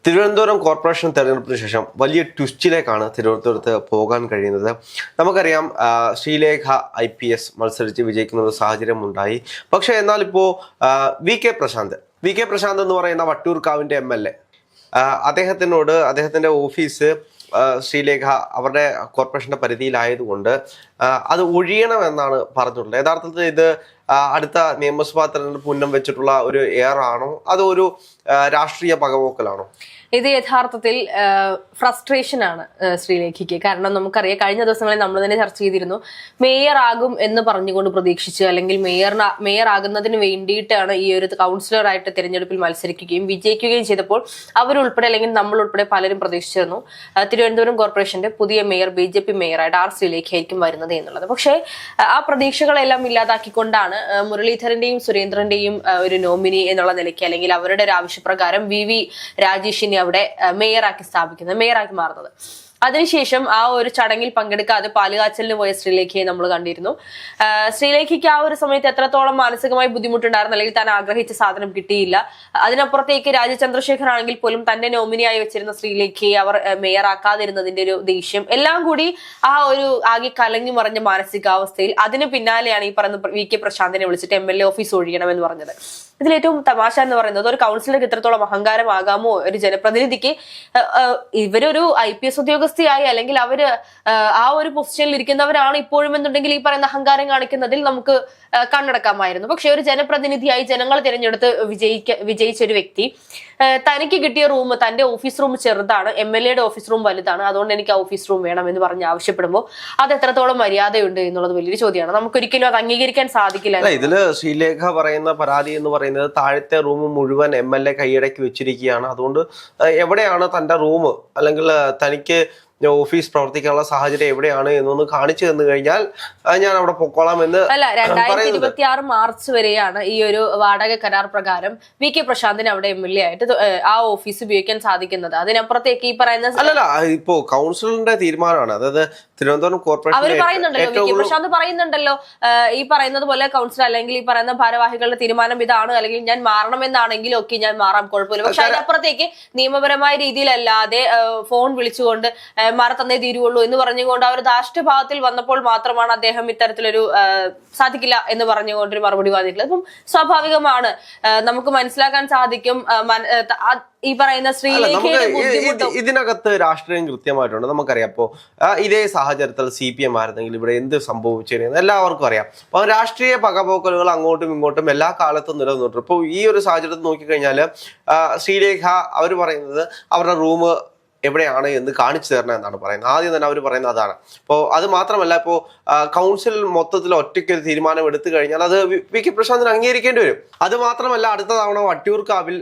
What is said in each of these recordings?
Thiruvananthapuram corporation തെരഞ്ഞെടുപ്പിന് ശേഷം വലിയ ട്വിസ്റ്റിലേക്കാണ് തിരുവനന്തപുരത്ത് പോകാൻ കഴിയുന്നത്. നമുക്കറിയാം, ശ്രീലേഖ IPS മത്സരിച്ച് വിജയിക്കുന്ന ഒരു സാഹചര്യം ഉണ്ടായി. പക്ഷേ എന്നാൽ ഇപ്പോൾ വി കെ പ്രശാന്ത് എന്ന് പറയുന്ന വട്ടിയൂർക്കാവിൻ്റെ MLA, അദ്ദേഹത്തിനോട് അദ്ദേഹത്തിൻ്റെ ഓഫീസ് ശ്രീലേഖ അവരുടെ കോർപ്പറേഷന്റെ പരിധിയിലായതുകൊണ്ട് അത് ഒഴിയണമെന്നാണ് പറഞ്ഞിട്ടുള്ളത്. യഥാർത്ഥത്തിൽ ഇത് അടുത്ത നിയമസഭാ തെരഞ്ഞെടുപ്പ് ഉന്നം വെച്ചിട്ടുള്ള ഒരു ആണോ അതോ ഒരു രാഷ്ട്രീയ പകപോക്കലാണോ? ഇത് യഥാർത്ഥത്തിൽ ഫ്രസ്ട്രേഷൻ ആണ് ശ്രീലേഖയ്ക്ക്. കാരണം നമുക്കറിയാം, കഴിഞ്ഞ ദിവസങ്ങളിൽ നമ്മൾ തന്നെ ചർച്ച ചെയ്തിരുന്നു, മേയർ ആകും എന്ന് പറഞ്ഞുകൊണ്ട് പ്രതീക്ഷിച്ച്, അല്ലെങ്കിൽ മേയർ ആകുന്നതിന് വേണ്ടിയിട്ടാണ് ഈ ഒരു കൗൺസിലറായിട്ട് തിരഞ്ഞെടുപ്പിൽ മത്സരിക്കുകയും വിജയിക്കുകയും ചെയ്തപ്പോൾ അവരുൾപ്പെടെ അല്ലെങ്കിൽ നമ്മൾ ഉൾപ്പെടെ പലരും പ്രതീക്ഷിച്ചിരുന്നു തിരുവനന്തപുരം കോർപ്പറേഷന്റെ പുതിയ മേയർ BJP മേയറായിട്ട് ശ്രീലേഖയായിരിക്കും വരുന്നത് എന്നുള്ളത്. പക്ഷേ ആ പ്രതീക്ഷകളെല്ലാം ഇല്ലാതാക്കിക്കൊണ്ടാണ് മുരളീധരന്റെയും സുരേന്ദ്രന്റെയും ഒരു നോമിനി എന്നുള്ള നിലയ്ക്ക്, അല്ലെങ്കിൽ അവരുടെ ഒരു ആവശ്യപ്രകാരം VV രാജേഷിനെ അവിടെ മേയറാക്കി മാറുന്നത്. അതിനുശേഷം ആ ഒരു ചടങ്ങിൽ പങ്കെടുക്കാതെ പാലുകാച്ചലിന് പോയ ശ്രീലേഖയെ നമ്മൾ കണ്ടിരുന്നു. ശ്രീലേഖയ്ക്ക് ആ ഒരു സമയത്ത് എത്രത്തോളം മാനസികമായി ബുദ്ധിമുട്ടുണ്ടായിരുന്നു, അല്ലെങ്കിൽ താൻ ആഗ്രഹിച്ച സാധനം കിട്ടിയില്ല. അതിനപ്പുറത്തേക്ക് രാജീവ് ചന്ദ്രശേഖർ ആണെങ്കിൽ പോലും തന്റെ നോമിനിയായി വെച്ചിരുന്ന ശ്രീലേഖയെ അവർ മേയറാക്കാതിരുന്നതിന്റെ ഒരു ദേഷ്യം എല്ലാം കൂടി ആ ഒരു ആകെ കലങ്ങി മറിഞ്ഞ മാനസികാവസ്ഥയിൽ അതിന് പിന്നാലെയാണ് ഈ പറയുന്ന VK പ്രശാന്തിനെ വിളിച്ചിട്ട് MLA ഓഫീസ് ഒഴിയണമെന്ന് പറഞ്ഞത്. ഇതിലേറ്റവും തമാശ എന്ന് പറയുന്നത്, ഒരു കൗൺസിലർക്ക് ഇത്രത്തോളം അഹങ്കാരമാകാമോ ഒരു ജനപ്രതിനിധിക്ക്? ഇവരൊരു IPS ഉദ്യോഗസ്ഥയായി, അല്ലെങ്കിൽ അവര് ആ ഒരു പൊസിഷനിൽ ഇരിക്കുന്നവരാണ് ഇപ്പോഴും എന്നുണ്ടെങ്കിൽ ഈ പറയുന്ന അഹങ്കാരം കാണിക്കുന്നതിൽ നമുക്ക് കണ്ണടക്കാമായിരുന്നു. പക്ഷെ ഒരു ജനപ്രതിനിധിയായി ജനങ്ങൾ തിരഞ്ഞെടുത്ത് വിജയിച്ച ഒരു വ്യക്തി തനിക്ക് കിട്ടിയ റൂം, തന്റെ ഓഫീസ് റൂം ചെറുതാണ്, MLAയുടെ ഓഫീസ് റൂം വലുതാണ്, അതുകൊണ്ട് എനിക്ക് ആ ഓഫീസ് റൂം വേണം എന്ന് പറഞ്ഞ് ആവശ്യപ്പെടുമ്പോൾ അത് എത്രത്തോളം മര്യാദയുണ്ട് എന്നുള്ളത് വലിയൊരു ചോദ്യമാണ്. നമുക്കൊരിക്കലും അത് അംഗീകരിക്കാൻ സാധിക്കില്ല. ഇതില് ശ്രീലേഖ പറയുന്ന പരാതി എന്ന് പറയുന്നത് താഴത്തെ റൂം മുഴുവൻ MLA കൈയടക്കി വെച്ചിരിക്കുകയാണ്. അതുകൊണ്ട് എവിടെയാണ് തന്റെ റൂം, അല്ലെങ്കിൽ തനിക്ക് ഓഫീസ് പ്രവർത്തിക്കാനുള്ള സാഹചര്യം എവിടെയാണ് എന്നൊന്ന് കാണിച്ചു തന്നു കഴിഞ്ഞാൽ ഞാൻ അവിടെ പൊക്കോളാം എന്ന്. അല്ല, 2026 മാർച്ച് വരെയാണ് ഈ ഒരു വാടക കരാർ പ്രകാരം VK പ്രശാന്തിന് അവിടെ MLA ആയിട്ട് ആ ഓഫീസ് ഉപയോഗിക്കാൻ സാധിക്കുന്നത്. അതിനപ്പുറത്തേക്ക് ഈ പറയുന്ന അല്ലല്ല, ഇപ്പോ കൗൺസിലിന്റെ തീരുമാനമാണ്. അതായത് തിരുവനന്തപുരം കോർപ്പറേഷൻ അവർ പറയുന്നുണ്ടല്ലോ, VK പ്രശാന്ത് പറയുന്നുണ്ടല്ലോ, ഈ പറയുന്നത് പോലെ കൗൺസിൽ അല്ലെങ്കിൽ ഈ പറയുന്ന ഭാരവാഹികളുടെ തീരുമാനം ഇതാണ്, അല്ലെങ്കിൽ ഞാൻ മാറണമെന്നാണെങ്കിലും ഒക്കെ ഞാൻ മാറാം, കുഴപ്പമില്ല. പക്ഷെ അതിനപ്പുറത്തേക്ക് നിയമപരമായ രീതിയിലല്ലാതെ ഫോൺ വിളിച്ചുകൊണ്ട് മാറത്തന്നേ തീരുവുള്ളൂ എന്ന് പറഞ്ഞുകൊണ്ട് അവർ ധാർഷ്ട്യഭാവത്തിൽ വന്നപ്പോൾ മാത്രമാണ് അദ്ദേഹം ഇത്തരത്തിലൊരു സാധിക്കില്ല എന്ന് പറഞ്ഞുകൊണ്ടൊരു മറുപടി പറഞ്ഞിട്ടുള്ളത്. അപ്പം സ്വാഭാവികമാണ്, നമുക്ക് മനസ്സിലാക്കാൻ സാധിക്കും ഈ പറയുന്ന ശ്രീലേഖയുടെ ബുദ്ധിമുട്ടും. ഇതിനകത്ത് രാഷ്ട്രീയം കൃത്യമായിട്ടുണ്ട്. നമുക്കറിയാം, അപ്പോ ഇതേ സാഹചര്യത്തിൽ CPM ആയിരുന്നെങ്കിൽ ഇവിടെ എന്ത് സംഭവിച്ചേനെന്ന് എല്ലാവർക്കും അറിയാം. അപ്പൊ രാഷ്ട്രീയ പകപോക്കലുകൾ അങ്ങോട്ടും ഇങ്ങോട്ടും എല്ലാ കാലത്തും നിലനിന്നിട്ടുണ്ട്. ഇപ്പോൾ ഈ ഒരു സാഹചര്യത്തിൽ നോക്കിക്കഴിഞ്ഞാൽ ശ്രീലേഖ അവർ പറയുന്നത് അവരുടെ റൂം എവിടെയാണ് എന്ന് കാണിച്ചു തരണം എന്നാണ് പറയുന്നത്. ആദ്യം തന്നെ അവർ പറയുന്നത് അതാണ്. അപ്പോൾ അത് മാത്രമല്ല, ഇപ്പോൾ കൗൺസിൽ മൊത്തത്തിൽ ഒറ്റയ്ക്ക് ഒരു തീരുമാനം എടുത്തു കഴിഞ്ഞാൽ അത് VK പ്രശാന്തിന് അംഗീകരിക്കേണ്ടി വരും. അത് മാത്രമല്ല, അടുത്ത തവണ വട്ടിയൂർക്കാവിൽ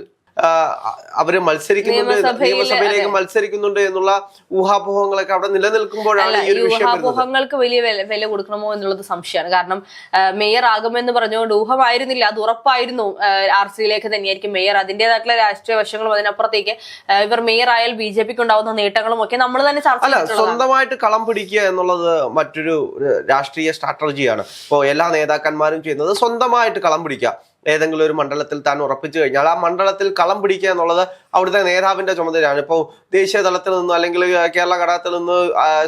അവര് നിയമസഭയിലേക്ക് മത്സരിക്കുന്നുണ്ട് എന്നുള്ള ഊഹാപോഹങ്ങളൊക്കെ അവിടെ നിലനിൽക്കുമ്പോഴാണ് ഈ ഒരു ഊഹാപോഹങ്ങൾക്ക് വലിയ വില കൊടുക്കണമോ എന്നുള്ളത് സംശയമാണ്. കാരണം മേയർ ആകുമെന്ന് പറഞ്ഞുകൊണ്ട് ഊഹമായിരുന്നില്ല, അത് ഉറപ്പായിരുന്നു ശ്രീലേഖ തന്നെയായിരിക്കും മേയർ. അതിന്റേതായിട്ടുള്ള രാഷ്ട്രീയ വശങ്ങളും അതിനപ്പുറത്തേക്ക് ഇവർ മേയർ ആയാൽ BJPക്ക് ഉണ്ടാവുന്ന നേട്ടങ്ങളും ഒക്കെ നമ്മൾ തന്നെ സ്വന്തമായിട്ട് കളം പിടിക്കുക എന്നുള്ളത് മറ്റൊരു രാഷ്ട്രീയ സ്ട്രാറ്റജിയാണ്. ഇപ്പോൾ എല്ലാ നേതാക്കന്മാരും ചെയ്യുന്നത് സ്വന്തമായിട്ട് കളം പിടിക്കുക. ഏതെങ്കിലും ഒരു മണ്ഡലത്തിൽ താൻ ഉറപ്പിച്ചു കഴിഞ്ഞാൽ ആ മണ്ഡലത്തിൽ കളം പിടിക്കുക എന്നുള്ളത് അവിടുത്തെ നേതാവിന്റെ ചുമതലയാണ്. ഇപ്പോൾ ദേശീയ തലത്തിൽ നിന്ന് അല്ലെങ്കിൽ കേരള ഘടകത്തിൽ നിന്ന്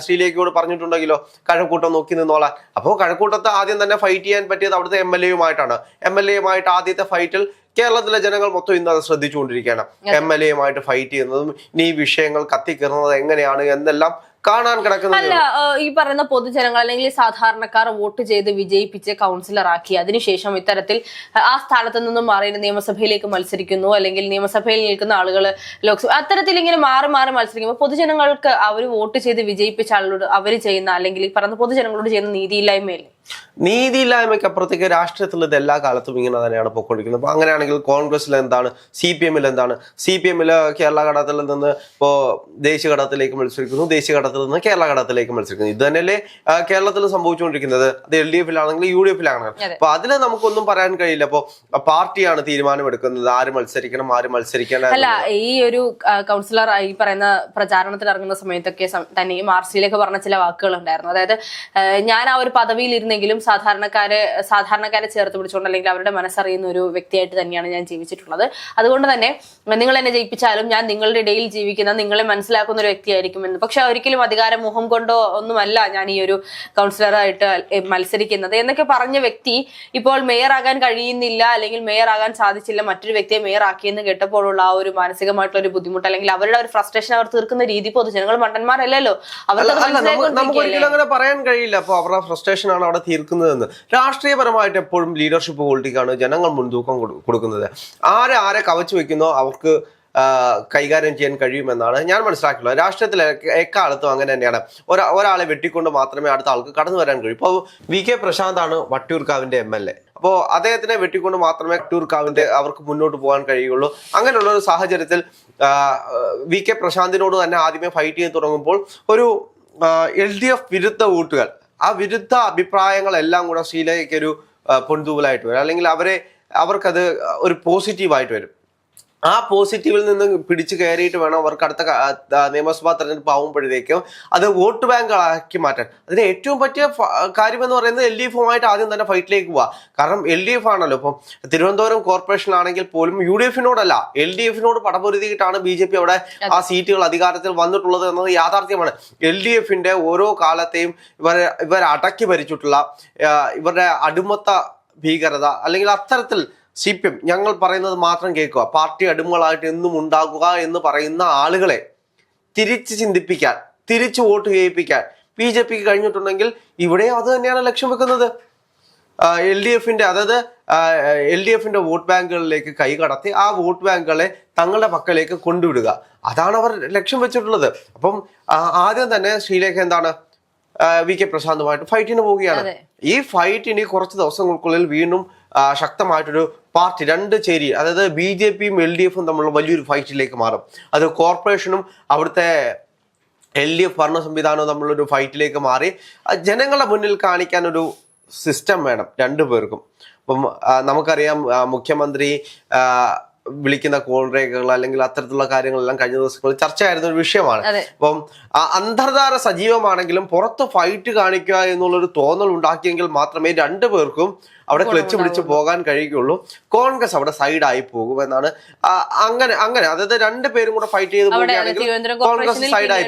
ശ്രീലേഖയോട് പറഞ്ഞിട്ടുണ്ടെങ്കിലോ കഴക്കൂട്ടം നോക്കി നിന്നോളാം. അപ്പോൾ കഴക്കൂട്ടത്ത് ആദ്യം തന്നെ ഫൈറ്റ് ചെയ്യാൻ പറ്റിയത് അവിടുത്തെ MLAയുമായിട്ടാണ്. MLAയുമായിട്ട് ആദ്യത്തെ ഫൈറ്റിൽ കേരളത്തിലെ ജനങ്ങൾ മൊത്തം ഇന്ന് അത് ശ്രദ്ധിച്ചുകൊണ്ടിരിക്കുകയാണ്. MLAയുമായിട്ട് ഫൈറ്റ് ചെയ്യുന്നതും ഇനി ഈ വിഷയങ്ങൾ കത്തിക്കയറുന്നത് എങ്ങനെയാണ് എന്നെല്ലാം കാണാൻ കിടക്കുന്നത്. അല്ല, ഈ പറയുന്ന പൊതുജനങ്ങൾ അല്ലെങ്കിൽ സാധാരണക്കാർ വോട്ട് ചെയ്ത് വിജയിപ്പിച്ച് കൗൺസിലറാക്കി അതിനുശേഷം ഇത്തരത്തിൽ ആ സ്ഥാനത്ത് നിന്നും മാറി നിയമസഭയിലേക്ക് മത്സരിക്കുന്നു, അല്ലെങ്കിൽ നിയമസഭയിൽ നിൽക്കുന്ന ആളുകൾ ലോക്സഭ അത്തരത്തിൽ ഇങ്ങനെ മാറി മാറി മത്സരിക്കുമ്പോൾ പൊതുജനങ്ങൾക്ക് അവർ വോട്ട് ചെയ്ത് വിജയിപ്പിച്ച ആളോട് അവർ ചെയ്യുന്ന, അല്ലെങ്കിൽ ഈ പറയുന്ന പൊതുജനങ്ങളോട് ചെയ്യുന്ന നീതിയില്ലായ്മയല്ലേ? നീതിയില്ലായ്മയ്ക്ക് അപ്പുറത്തേക്ക് രാഷ്ട്രീയത്തിൽ ഇത് എല്ലാ കാലത്തും ഇങ്ങനെ തന്നെയാണ് പോയിക്കൊണ്ടിരിക്കുന്നത്. അപ്പൊ അങ്ങനെയാണെങ്കിൽ കോൺഗ്രസിൽ എന്താണ്, CPM-ൽ എന്താണ്? CPM-ൽ കേരള ഘടകത്തിൽ നിന്ന് ഇപ്പോൾ ദേശീയ ഘടകത്തിലേക്ക് മത്സരിക്കുന്നു, ദേശീയ ഘടകത്തിൽ നിന്ന് കേരള ഘടകത്തിലേക്ക് മത്സരിക്കുന്നു. ഇത് തന്നെയല്ലേ കേരളത്തിൽ സംഭവിച്ചുകൊണ്ടിരിക്കുന്നത്? അത് LDF-ലാണെങ്കിലും UDF-ലാണെങ്കിലും. അപ്പൊ അതിൽ നമുക്കൊന്നും പറയാൻ കഴിയില്ല. അപ്പൊ പാർട്ടിയാണ് തീരുമാനമെടുക്കുന്നത് ആര് മത്സരിക്കണം, ആര് മത്സരിക്കണം. അല്ല, ഈ ഒരു കൗൺസിലർ ഈ പറയുന്ന പ്രചാരണത്തിൽ ഇറങ്ങുന്ന സമയത്തൊക്കെ തന്നെയും ശ്രീലേഖ പറഞ്ഞ ചില വാക്കുകൾ ഉണ്ടായിരുന്നു. അതായത്, ഞാൻ ആ ഒരു പദവിയിൽ ആയിരുന്നെങ്കിലും സാധാരണക്കാരെ ചേർത്ത് പിടിച്ചുകൊണ്ട് അല്ലെങ്കിൽ അവരുടെ മനസ്സറിയുന്ന ഒരു വ്യക്തിയായിട്ട് തന്നെയാണ് ഞാൻ ജീവിച്ചിട്ടുള്ളത്. അതുകൊണ്ട് തന്നെ നിങ്ങൾ എന്നെ ജയിപ്പിച്ചാലും ഞാൻ നിങ്ങളുടെ ഇടയിൽ ജീവിക്കുന്ന, നിങ്ങളെ മനസ്സിലാക്കുന്ന ഒരു വ്യക്തിയായിരിക്കും എന്ന്. പക്ഷെ ഒരിക്കലും അധികാരമോഹം കൊണ്ടോ ഒന്നുമല്ല ഞാൻ ഈ ഒരു കൗൺസിലറായിട്ട് മത്സരിക്കുന്നത് എന്നൊക്കെ പറഞ്ഞ വ്യക്തി ഇപ്പോൾ മേയർ ആകാൻ കഴിയുന്നില്ല, അല്ലെങ്കിൽ മേയർ ആകാൻ സാധിച്ചില്ല, മറ്റൊരു വ്യക്തിയെ മേയർ ആക്കിയെന്ന് കേട്ടപ്പോഴുള്ള ആ ഒരു മാനസികമായിട്ടുള്ള ഒരു ബുദ്ധിമുട്ട്, അല്ലെങ്കിൽ അവരുടെ ഒരു ഫ്രസ്ട്രേഷൻ അവർ തീർക്കുന്ന രീതി പൊതുജനങ്ങൾ മണ്ടന്മാരല്ലോ, നമുക്ക് ഒരിക്കലും അങ്ങനെ പറയാൻ കഴിയില്ല. അപ്പൊ അവരുടെ ഫ്രസ്ട്രേഷൻ ആണ് അവിടെ തീർക്കുന്നതെന്ന്. രാഷ്ട്രീയപരമായിട്ട് എപ്പോഴും ലീഡർഷിപ്പ് ക്വാളിറ്റിക്കാണ് ജനങ്ങൾ മുൻതൂക്കം കൊടുക്കുന്നത്. ആരെ കവച്ചു വെക്കുന്നോ അവർക്ക് കൈകാര്യം ചെയ്യാൻ കഴിയുമെന്നാണ് ഞാൻ മനസ്സിലാക്കിയുള്ളത്. രാഷ്ട്രീയത്തിൽ എക്കാലത്തും അങ്ങനെ തന്നെയാണ്. ഒരാളെ വെട്ടിക്കൊണ്ട് മാത്രമേ അടുത്ത ആൾക്ക് കടന്നു വരാൻ കഴിയൂ. ഇപ്പോൾ VK പ്രശാന്താണ് വട്ടിയൂർക്കാവിന്റെ MLA. അപ്പോൾ അദ്ദേഹത്തിനെ വെട്ടിക്കൊണ്ട് മാത്രമേ വട്ടിയൂർക്കാവിന്റെ അവർക്ക് മുന്നോട്ട് പോകാൻ കഴിയുള്ളൂ. അങ്ങനെയുള്ള ഒരു സാഹചര്യത്തിൽ VK പ്രശാന്തിനോട് തന്നെ ആദ്യമേ ഫൈറ്റ് ചെയ്ത് തുടങ്ങുമ്പോൾ ഒരു LDF വിരുദ്ധ വോട്ടുകൾ, ആ വിരുദ്ധ അഭിപ്രായങ്ങളെല്ലാം കൂടെ ശ്രീലയ്ക്ക് ഒരു പൊൻതൂവലായിട്ട് വരും, അല്ലെങ്കിൽ അവർക്കത് ഒരു പോസിറ്റീവായിട്ട് വരും. ആ പോസിറ്റീവിൽ നിന്ന് പിടിച്ചു കയറിയിട്ട് വേണം അവർക്ക് അടുത്ത നിയമസഭാ തെരഞ്ഞെടുപ്പ് ആവുമ്പോഴത്തേക്കും അത് വോട്ട് ബാങ്കുകളാക്കി മാറ്റാൻ. അതിന് ഏറ്റവും പറ്റിയ കാര്യം എന്ന് പറയുന്നത് LDF-ഉമായിട്ട് ആദ്യം തന്നെ ഫൈറ്റിലേക്ക് പോവുക. കാരണം LDF ആണല്ലോ. ഇപ്പം തിരുവനന്തപുരം കോർപ്പറേഷനിലാണെങ്കിൽ പോലും UDF-നോടല്ല LDF-നോട് പടപൊരുതിയിട്ടാണ് BJP അവിടെ ആ സീറ്റുകൾ അധികാരത്തിൽ വന്നിട്ടുള്ളത് എന്നത് യാഥാർത്ഥ്യമാണ്. LDF-ന്റെ ഓരോ കാലത്തെയും ഇവർ അടക്കി ഭരിച്ചിട്ടുള്ള ഇവരുടെ അടിമത്ത ഭീകരത, അല്ലെങ്കിൽ അത്തരത്തിൽ CPM ഞങ്ങൾ പറയുന്നത് മാത്രം കേൾക്കുക, പാർട്ടി അടിമകളായിട്ട് എന്നും ഉണ്ടാകുക എന്ന് പറയുന്ന ആളുകളെ തിരിച്ച് ചിന്തിപ്പിക്കാൻ, തിരിച്ച് വോട്ട് ചെയ്യിപ്പിക്കാൻ BJPക്ക് കഴിഞ്ഞിട്ടുണ്ടെങ്കിൽ ഇവിടെ അത് തന്നെയാണ് ലക്ഷ്യം വെക്കുന്നത്. LDF-ന്റെ വോട്ട് ബാങ്കുകളിലേക്ക് കൈ കടത്തി ആ വോട്ട് ബാങ്കുകളെ തങ്ങളുടെ പക്കലേക്ക് കൊണ്ടുവിടുക, അതാണ് അവർ ലക്ഷ്യം വെച്ചിട്ടുള്ളത്. അപ്പം ആദ്യം തന്നെ ശ്രീലേഖ എന്താണ് VK പ്രശാന്തുമായിട്ട് ഫൈറ്റിന് പോവുകയാണ്. ഈ ഫൈറ്റ് ഇനി കുറച്ച് ദിവസങ്ങൾക്കുള്ളിൽ വീണ്ടും ശക്തമായിട്ടൊരു പാർട്ടി, രണ്ട് ചേരി, അതായത് BJPയും LDF-ഉം തമ്മിലുള്ള വലിയൊരു ഫൈറ്റിലേക്ക് മാറും. അത് കോർപ്പറേഷനും അവിടുത്തെ LDF ഭരണ സംവിധാനവും തമ്മിലൊരു ഫൈറ്റിലേക്ക് മാറി ജനങ്ങളുടെ മുന്നിൽ കാണിക്കാൻ ഒരു സിസ്റ്റം വേണം രണ്ടു പേർക്കും. അപ്പം നമുക്കറിയാം മുഖ്യമന്ത്രി വിളിക്കുന്ന കോൾ രേഖകൾ അല്ലെങ്കിൽ അത്തരത്തിലുള്ള കാര്യങ്ങളെല്ലാം കഴിഞ്ഞ ദിവസങ്ങളിൽ ചർച്ചയായിരുന്ന ഒരു വിഷയമാണ്. അപ്പം അന്തർധാര സജീവമാണെങ്കിലും പുറത്ത് ഫൈറ്റ് കാണിക്കുക എന്നുള്ളൊരു തോന്നൽ ഉണ്ടാക്കിയെങ്കിൽ മാത്രമേ രണ്ടു പേർക്കും അവിടെ ക്ലച്ച് പിടിച്ച് പോകാൻ കഴിയുകയുള്ളൂ. കോൺഗ്രസ് അവിടെ സൈഡായി പോകുമെന്നാണ്. അങ്ങനെ അതായത് രണ്ടുപേരും കൂടെ ഫൈറ്റ് ചെയ്ത് പോവുകയാണെങ്കിൽ കോൺഗ്രസ് സൈഡായി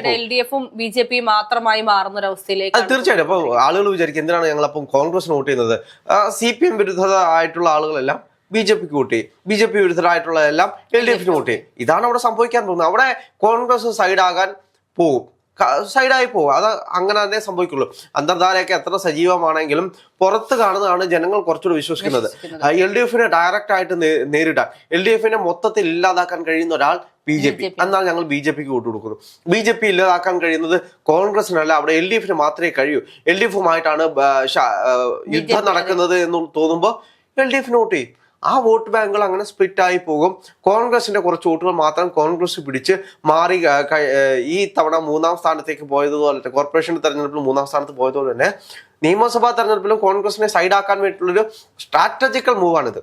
പോകും. BJP മാത്രമായി മാറുന്ന ഒരു അവസ്ഥയിലേക്ക് അത് തീർച്ചയായിട്ടും. അപ്പൊ ആളുകൾ വിചാരിക്കും എന്തിനാണ് ഞങ്ങളപ്പം കോൺഗ്രസിന് വോട്ട് ചെയ്യുന്നത്? CPM വിരുദ്ധത ആയിട്ടുള്ള ആളുകളെല്ലാം BJPക്ക് വോട്ട് ചെയ്യും, BJP വിരുദ്ധരായിട്ടുള്ളതെല്ലാം LDF-ന് വോട്ട് ചെയ്യും. ഇതാണ് അവിടെ സംഭവിക്കാൻ പോകുന്നത്. അവിടെ കോൺഗ്രസ് സൈഡായി പോകും. അത് അങ്ങനെ തന്നെ സംഭവിക്കുള്ളൂ. അന്തർധാരയൊക്കെ എത്ര സജീവമാണെങ്കിലും പുറത്ത് കാണുന്നതാണ് ജനങ്ങൾ കുറച്ചുകൂടി വിശ്വസിക്കുന്നത്. LDF-നെ ഡയറക്റ്റ് ആയിട്ട് നേരിടാൻ, LDF-നെ മൊത്തത്തിൽ ഇല്ലാതാക്കാൻ കഴിയുന്ന ഒരാൾ BJP. എന്നാൽ ഞങ്ങൾ BJPക്ക് വോട്ട് കൊടുക്കുന്നു. BJP ഇല്ലാതാക്കാൻ കഴിയുന്നത് കോൺഗ്രസിനല്ല, അവിടെ LDF-ന് മാത്രമേ കഴിയൂ. LDF-ഉമായിട്ടാണ് യുദ്ധം നടക്കുന്നത് എന്ന് തോന്നുമ്പോൾ LDF-ന് വോട്ട് ചെയ്യും. ആ വോട്ട് ബാങ്കുകൾ അങ്ങനെ സ്പ്ലിറ്റ് ആയി പോകും. കോൺഗ്രസിന്റെ കുറച്ച് വോട്ടുകൾ മാത്രം കോൺഗ്രസ് പിടിച്ച് മാറി ഈ തവണ 3ാം സ്ഥാനത്തേക്ക് പോയതുപോലെ, കോർപ്പറേഷൻ തെരഞ്ഞെടുപ്പിൽ 3ാം സ്ഥാനത്ത് പോയതുപോലെ തന്നെ നിയമസഭാ തെരഞ്ഞെടുപ്പിലും കോൺഗ്രസിനെ സൈഡാക്കാൻ വേണ്ടിയിട്ടുള്ളൊരു സ്ട്രാറ്റജിക്കൽ മൂവാണിത്.